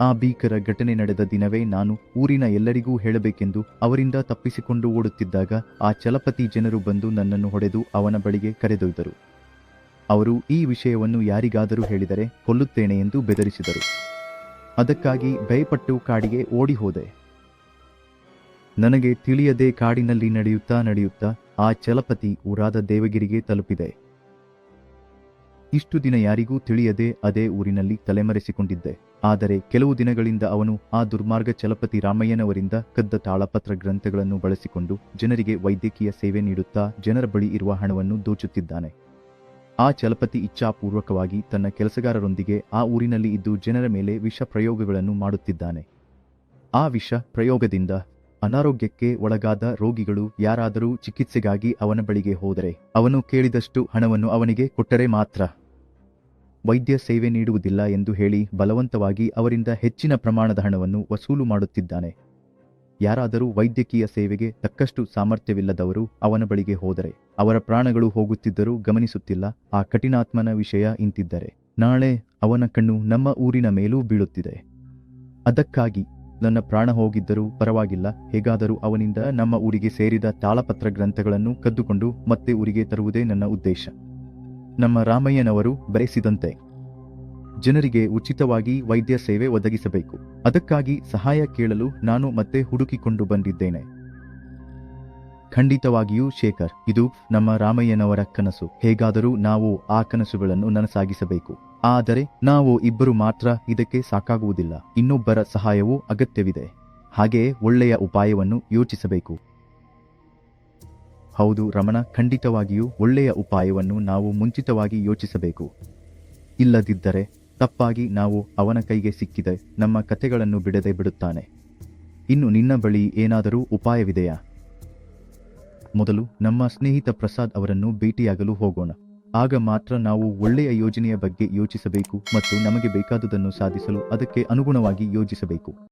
ಆ ಭೀಕರ ಘಟನೆ ನಡೆದ ದಿನವೇ ನಾನು ಊರಿನ ಎಲ್ಲರಿಗೂ ಹೇಳಬೇಕೆಂದು ಅವರಿಂದ ತಪ್ಪಿಸಿಕೊಂಡು ಓಡುತ್ತಿದ್ದಾಗ ಆ ಚಲಪತಿ ಜನರು ಬಂದು ನನ್ನನ್ನು ಹೊಡೆದು ಅವನ ಬಳಿಗೆ ಕರೆದೊಯ್ದರು. ಅವರು ಈ ವಿಷಯವನ್ನು ಯಾರಿಗಾದರೂ ಹೇಳಿದರೆ ಕೊಲ್ಲುತ್ತೇನೆ ಎಂದು ಬೆದರಿಸಿದರು. ಅದಕ್ಕಾಗಿ ಭಯಪಟ್ಟು ಕಾಡಿಗೆ ಓಡಿ ಹೋದೆ. ನನಗೆ ತಿಳಿಯದೆ ಕಾಡಿನಲ್ಲಿ ನಡೆಯುತ್ತಾ ಆ ಚಲಪತಿ ಊರಾದ ದೇವಗಿರಿಗೆ ತಲುಪಿದೆ. ಇಷ್ಟು ದಿನ ಯಾರಿಗೂ ತಿಳಿಯದೆ ಅದೇ ಊರಿನಲ್ಲಿ ತಲೆಮರೆಸಿಕೊಂಡಿದ್ದೆ. ಆದರೆ ಕೆಲವು ದಿನಗಳಿಂದ ಅವನು ಆ ದುರ್ಮಾರ್ಗ ಚಲಪತಿ ರಾಮಯ್ಯನವರಿಂದ ಕದ್ದ ತಾಳಪತ್ರ ಗ್ರಂಥಗಳನ್ನು ಬಳಸಿಕೊಂಡು ಜನರಿಗೆ ವೈದ್ಯಕೀಯ ಸೇವೆ ನೀಡುತ್ತಾ ಜನರ ಬಳಿ ಇರುವ ಹಣವನ್ನು ದೋಚುತ್ತಿದ್ದಾನೆ. ಆ ಚಲಪತಿ ಇಚ್ಛಾಪೂರ್ವಕವಾಗಿ ತನ್ನ ಕೆಲಸಗಾರರೊಂದಿಗೆ ಆ ಊರಿನಲ್ಲಿ ಇದ್ದು ಜನರ ಮೇಲೆ ವಿಷ ಪ್ರಯೋಗಗಳನ್ನು ಮಾಡುತ್ತಿದ್ದಾನೆ. ಆ ವಿಷ ಪ್ರಯೋಗದಿಂದ ಅನಾರೋಗ್ಯಕ್ಕೆ ಒಳಗಾದ ರೋಗಿಗಳು ಯಾರಾದರೂ ಚಿಕಿತ್ಸೆಗಾಗಿ ಅವನ ಬಳಿಗೆ ಹೋದರೆ ಅವನು ಕೇಳಿದಷ್ಟು ಹಣವನ್ನು ಅವನಿಗೆ ಕೊಟ್ಟರೆ ಮಾತ್ರ ವೈದ್ಯ ಸೇವೆ ನೀಡುವುದಿಲ್ಲ ಎಂದು ಹೇಳಿ ಬಲವಂತವಾಗಿ ಅವರಿಂದ ಹೆಚ್ಚಿನ ಪ್ರಮಾಣದ ಹಣವನ್ನು ವಸೂಲು ಮಾಡುತ್ತಿದ್ದಾನೆ. ಯಾರಾದರೂ ವೈದ್ಯಕೀಯ ಸೇವೆಗೆ ತಕ್ಕಷ್ಟು ಸಾಮರ್ಥ್ಯವಿಲ್ಲದವರು ಅವನ ಬಳಿಗೆ ಹೋದರೆ ಅವರ ಪ್ರಾಣಗಳು ಹೋಗುತ್ತಿದ್ದರೂ ಗಮನಿಸುತ್ತಿಲ್ಲ. ಆ ಕಠಿಣಾತ್ಮನ ವಿಷಯ ಇಂತಿದ್ದರೆ ನಾಳೆ ಅವನ ಕಣ್ಣು ನಮ್ಮ ಊರಿನ ಮೇಲೂ ಬೀಳುತ್ತಿದೆ. ಅದಕ್ಕಾಗಿ ನನ್ನ ಪ್ರಾಣ ಹೋಗಿದ್ದರೂ ಪರವಾಗಿಲ್ಲ, ಹೇಗಾದರೂ ಅವನಿಂದ ನಮ್ಮ ಊರಿಗೆ ಸೇರಿದ ತಾಳಪತ್ರ ಗ್ರಂಥಗಳನ್ನು ಕದ್ದುಕೊಂಡು ಮತ್ತೆ ಊರಿಗೆ ತರುವುದೇ ನನ್ನ ಉದ್ದೇಶ. ನಮ್ಮ ರಾಮಯ್ಯನವರು ಬರೆಸಿದಂತೆ ಜನರಿಗೆ ಉಚಿತವಾಗಿ ವೈದ್ಯ ಸೇವೆ ಒದಗಿಸಬೇಕು. ಅದಕ್ಕಾಗಿ ಸಹಾಯ ಕೇಳಲು ನಾನು ಮತ್ತೆ ಹುಡುಕಿಕೊಂಡು ಬಂದಿದ್ದೇನೆ. ಖಂಡಿತವಾಗಿಯೂ ಶೇಖರ್, ಇದು ನಮ್ಮ ರಾಮಯ್ಯನವರ ಕನಸು. ಹೇಗಾದರೂ ನಾವು ಆ ಕನಸುಗಳನ್ನು ನನಸಾಗಿಸಬೇಕು. ಆದರೆ ನಾವು ಇಬ್ಬರು ಮಾತ್ರ ಇದಕ್ಕೆ ಸಾಕಾಗುವುದಿಲ್ಲ. ಇನ್ನೊಬ್ಬರ ಸಹಾಯವೂ ಅಗತ್ಯವಿದೆ. ಹಾಗೆಯೇ ಒಳ್ಳೆಯ ಉಪಾಯವನ್ನು ಯೋಚಿಸಬೇಕು. ಹೌದು ರಮಣ, ಖಂಡಿತವಾಗಿಯೂ ಒಳ್ಳೆಯ ಉಪಾಯವನ್ನು ನಾವು ಮುಂಚಿತವಾಗಿ ಯೋಚಿಸಬೇಕು. ಇಲ್ಲದಿದ್ದರೆ ತಪ್ಪಾಗಿ ನಾವು ಅವನ ಕೈಗೆ ಸಿಕ್ಕಿದೆ ನಮ್ಮ ಕತೆಗಳನ್ನು ಬಿಡದೆ ಬಿಡುತ್ತಾನೆ. ಇನ್ನು ನಿನ್ನ ಬಳಿ ಏನಾದರೂ ಉಪಾಯವಿದೆಯಾ? ಮೊದಲು ನಮ್ಮ ಸ್ನೇಹಿತ ಪ್ರಸಾದ್ ಅವರನ್ನು ಭೇಟಿಯಾಗಲು ಹೋಗೋಣ. ಆಗ ಮಾತ್ರ ನಾವು ಒಳ್ಳೆಯ ಯೋಜನೆಯ ಬಗ್ಗೆ ಯೋಚಿಸಬೇಕು ಮತ್ತು ನಮಗೆ ಬೇಕಾದುದನ್ನು ಸಾಧಿಸಲು ಅದಕ್ಕೆ ಅನುಗುಣವಾಗಿ ಯೋಜಿಸಬೇಕು.